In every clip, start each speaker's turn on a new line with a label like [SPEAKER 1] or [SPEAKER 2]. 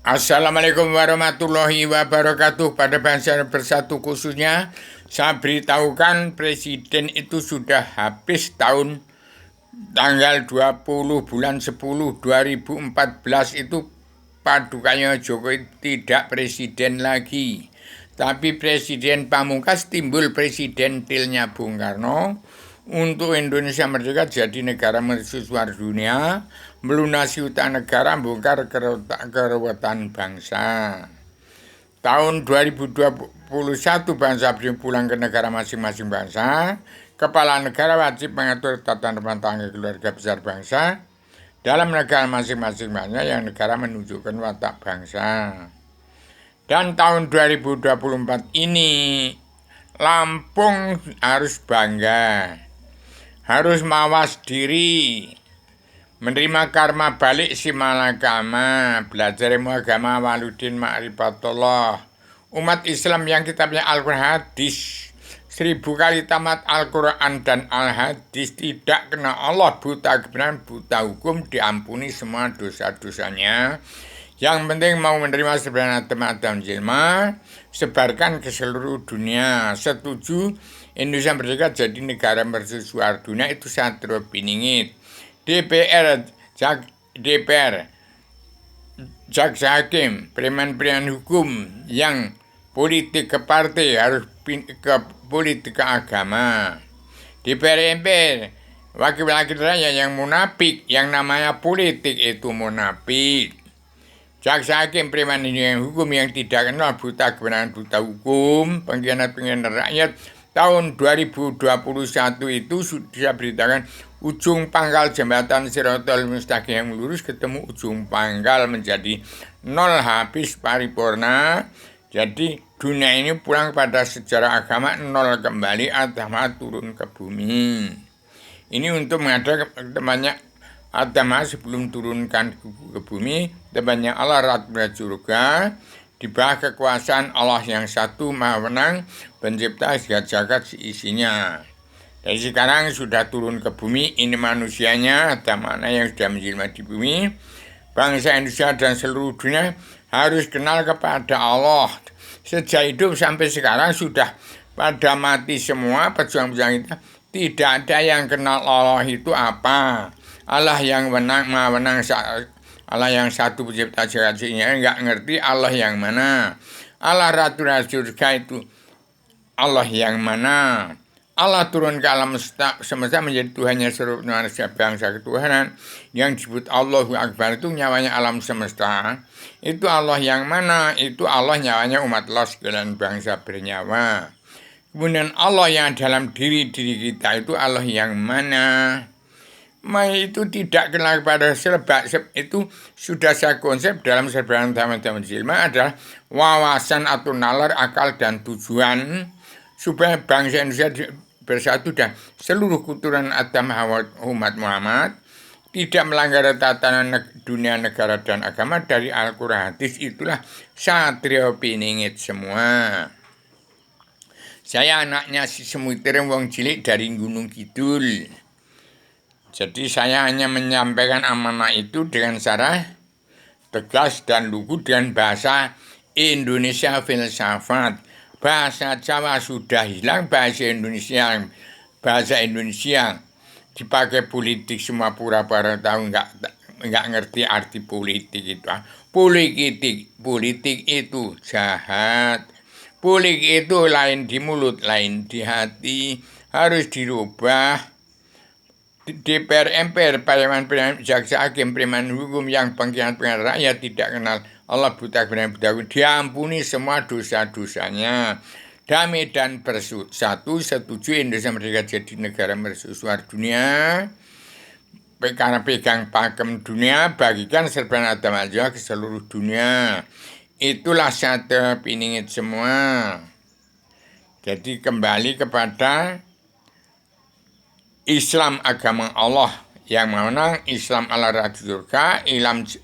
[SPEAKER 1] Assalamualaikum warahmatullahi wabarakatuh. Pada bangsa bersatu khususnya, saya beritahukan Presiden itu sudah habis tahun tanggal 20 bulan 10 2014 itu Padukannya Jokowi tidak presiden lagi. Tapi Presiden Pamungkas timbul presidentilnya Bung Karno untuk Indonesia merdeka jadi negara mercusuar dunia, melunasi utang negara, bongkar kerewetan bangsa. Tahun 2021 bangsa pulang ke negara masing-masing bangsa. Kepala negara wajib mengatur tata rumah tangga keluarga besar bangsa dalam negara masing-masing bangsa yang negara menunjukkan watak bangsa. Dan tahun 2024 ini Lampung harus bangga, harus mawas diri, menerima karma balik si malakama, belajar ilmu agama waludin ma'rifatullah. Umat Islam yang kitabnya Al-Quran hadis 1000 kali tamat Al-Quran dan Al-Hadis, tidak kena Allah, buta kebenaran, buta hukum, diampuni semua dosa-dosanya. Yang penting mau menerima sebenarnya teman-teman jilma, sebarkan ke seluruh dunia. Setuju Indonesia merdeka jadi negara mercusuar dunia, itu Satrio Piningit. DPR, jaksa hakim, preman-preman hukum yang politik ke partai harus ke politik ke agama. DPR MPR, wakil-wakil rakyat yang munafik, yang namanya politik itu munafik. Jaksa hakim, preman hukum yang tidak kenal buta kebenaran, buta hukum, pengkhianat-pengkhianat rakyat. Tahun 2021 itu sudah beritakan ujung pangkal jembatan Siratal Mustaqim yang lurus ketemu ujung pangkal menjadi nol, habis paripurna. Jadi dunia ini pulang pada sejarah agama, nol kembali, agama turun ke bumi. Ini untuk mengadakan temannya Adam sebelum turunkan ke bumi, temannya Allah Ratu surga, di bawah kekuasaan Allah yang satu maha menang, pencipta segala jagat seisinya. Dari sekarang sudah turun ke bumi, ini manusianya, ada mana yang sudah menjelma di bumi. Bangsa Indonesia dan seluruh dunia harus kenal kepada Allah. Sejak hidup sampai sekarang sudah pada mati semua pejuang-pejuang kita. Tidak ada yang kenal Allah itu apa. Allah yang menang, maha menang, Allah yang satu pencipta jagat seisinya, enggak ngerti Allah yang mana. Allah Ratu surga itu Allah yang mana. Allah turun ke alam semesta menjadi Tuhannya seluruh manusia, bangsa ketuhanan yang disebut Allahu Akbar, itu nyawanya alam semesta. Itu Allah yang mana? Itu Allah nyawanya umat Allah sekalian bangsa bernyawa. Kemudian Allah yang dalam diri-diri kita itu Allah yang mana? Itu tidak kenal kepada sebab itu sudah saya konsep dalam sebaran teman-teman jilma adalah wawasan atau nalar, akal dan tujuan supaya bangsa Indonesia bersatu dan seluruh keturunan Adam umat Muhammad tidak melanggar tatanan dunia, negara dan agama dari Al-Quran hadis. Itulah Satrio Piningit semua. Saya anaknya si Semutir wong cilik dari Gunung Kidul. Jadi saya hanya menyampaikan amanah itu dengan cara tegas dan lugu dengan bahasa Indonesia filsafat. Bahasa Jawa sudah hilang, bahasa Indonesia dipakai politik semua, pura-pura tahu nggak ngerti arti politik itu. Politik itu jahat. Politik itu lain di mulut, lain di hati, harus dirubah. DPR, MPR, preman-preman, jaksa hakim, preman hukum yang pengkhianat-pengkhianat rakyat, tidak kenal Allah, buta kebenaran, buta hukum, diampuni semua dosa-dosanya. Damai dan bersatu, setuju Indonesia merdeka jadi negara mercusuar dunia. Karena pegang pakem dunia, bagikan serban Adam aja ke seluruh dunia. Itulah Satrio Piningit semua. Jadi kembali kepada Islam agama Allah yang menang, Islam ala Ratu surga,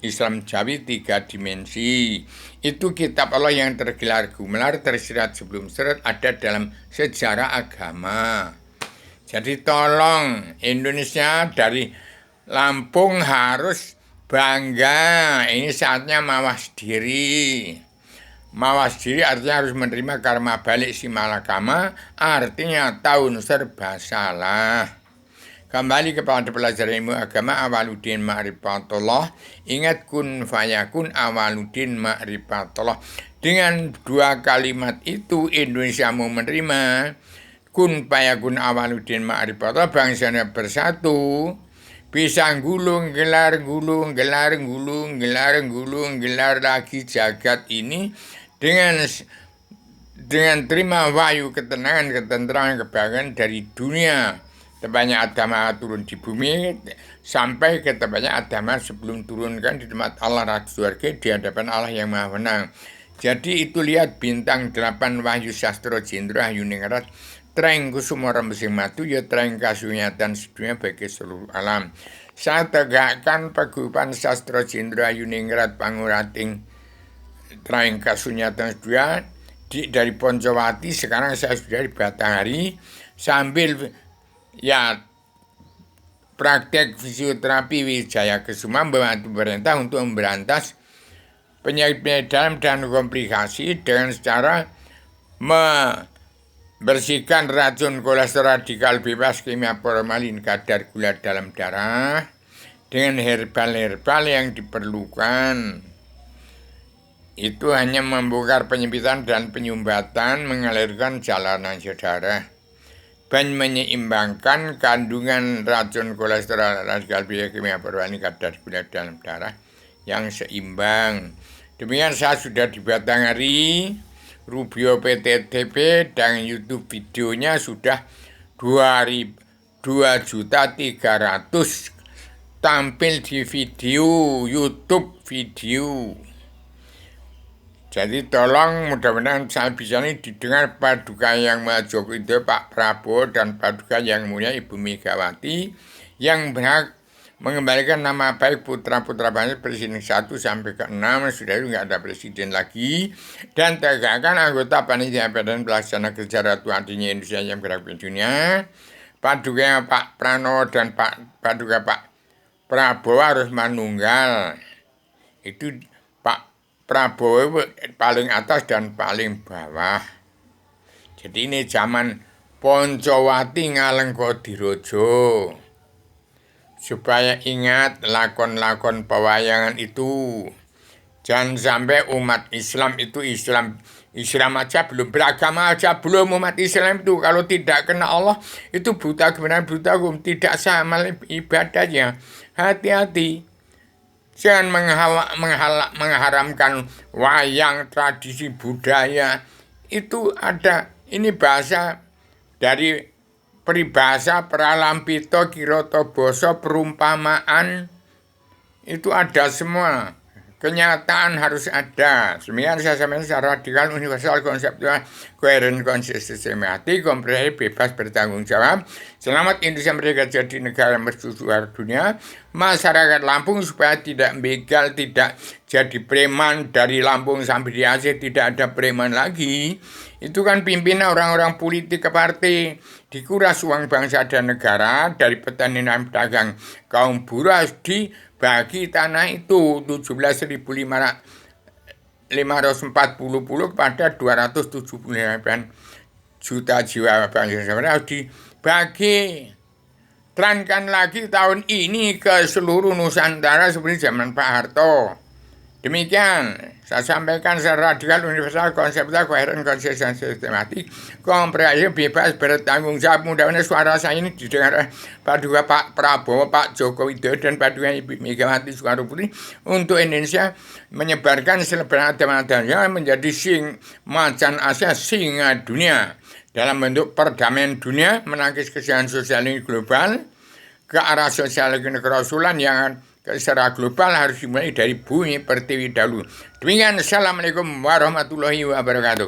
[SPEAKER 1] Islam Jawi 3 dimensi. Itu kitab Allah yang tergelar gemelar, tersirat sebelum serat, ada dalam sejarah agama. Jadi tolong Indonesia dari Lampung harus bangga, ini saatnya mawas diri. Mawas diri artinya harus menerima karma balik si malakama, artinya tahun serba salah. Kembali kepada pelajaran ilmu agama awaluddin ma'rifatullah. Ingat kun fayakun awaluddin ma'rifatullah. Dengan dua kalimat itu Indonesia mau menerima kun fayakun awaluddin ma'rifatullah, bangsanya bersatu. Bisa gulung, gelar, gulung, gelar, gulung, gelar, gulung, gelar lagi jagat ini dengan terima wahyu ketenangan, ketenteran, kebahagiaan dari dunia. Banyak agama turun di bumi sampai ke banyak agama sebelum turunkan di tempat Allah Raja Surga di hadapan Allah yang Maha Menang. Jadi itu lihat bintang 8 wahyu sastro jendra yuningrat treng kusuma rembesing matu ya treng kasunyatan sedunia bagi seluruh alam. Saya tegakkan paguyuban sastro jendra yuningrat pangurating treng kasunyatan sedunia dari Poncowati. Sekarang saya sudah di Batanghari sambil ya praktek fisioterapi Wijaya Kesuma membantu pemerintah untuk memberantas penyakit dalam dan komplikasi dengan cara membersihkan racun kolesterol radikal bebas kimia formalin kadar gula dalam darah dengan herbal-herbal yang diperlukan. Itu hanya membongkar penyempitan dan penyumbatan, mengalirkan jalanan darah dan menyeimbangkan kandungan racun kolesterol radikal bebas kimia formalin kadar gula dalam darah yang seimbang. Demikian saya sudah di Batanghari, Rubio PTTP, dan YouTube videonya sudah 2.300.000 tampil di video YouTube video. Jadi tolong mudah-mudahan saya bisa ini didengar Paduka Yang Maha Joko Widodo Pak Prabowo dan Paduka Yang Mulia Ibu Megawati yang berhak mengembalikan nama baik putra-putra bangsa presiden 1 sampai ke 6 sudah itu nggak ada presiden lagi, dan tegakkan anggota panitia dan pelaksana kerja Ratu Adinya Indonesia yang berhak dunia. Paduka Pak Pranowo dan Paduka Pak Prabowo harus manunggal. Itu Pak Prabowo paling atas dan paling bawah. Jadi ini zaman Poncowati Ngalengkodirojo. Supaya ingat lakon-lakon pewayangan itu. Jangan sampai umat Islam itu Islam aja belum, beragama aja belum. Umat Islam itu kalau tidak kena Allah itu buta kebenaran, buta hukum, tidak sama ibadahnya. Hati-hati. Jangan mengharamkan wayang, tradisi budaya. Itu ada, ini bahasa dari peribahasa Pralampito Kiroto Boso, perumpamaan itu ada semua. Kenyataan harus ada. Demikian saya sampaikan secara radikal, universal, konseptual, koheren, konsisten, sistematik, komprehensif, bebas, bertanggung jawab. Selamat Indonesia merdeka jadi negara mercusuar dunia. Masyarakat Lampung supaya tidak begal, tidak jadi preman dari Lampung sampai di Aceh, tidak ada preman lagi. Itu kan pimpinan orang-orang politik ke partai. Dikuras uang bangsa dan negara dari petani dan pedagang. Kaum buruh harus dibagi tanah itu 17.540 kepada 279 juta jiwa bangsa harus dibagi. Terangkan lagi tahun ini ke seluruh Nusantara seperti zaman Pak Harto. Demikian saya sampaikan secara radikal, universal, konseptual, koheren, konsisten, sistematik, komprehensif, bebas, bertanggung jawab. Mudah-mudahan suara saya ini didengar Paduka Pak Prabowo, Pak Joko Widodo, dan Paduka Ibu Megawati Soekarno Putri untuk Indonesia menyebarkan selebaran agama menjadi macan Asia, singa dunia dalam bentuk perdamaian dunia, menangkis kesejahteraan sosial ini global ke arah sosial kenerasulan yang secara global harus dimulai dari bumi pertiwi dahulu. Demikian, assalamualaikum warahmatullahi wabarakatuh.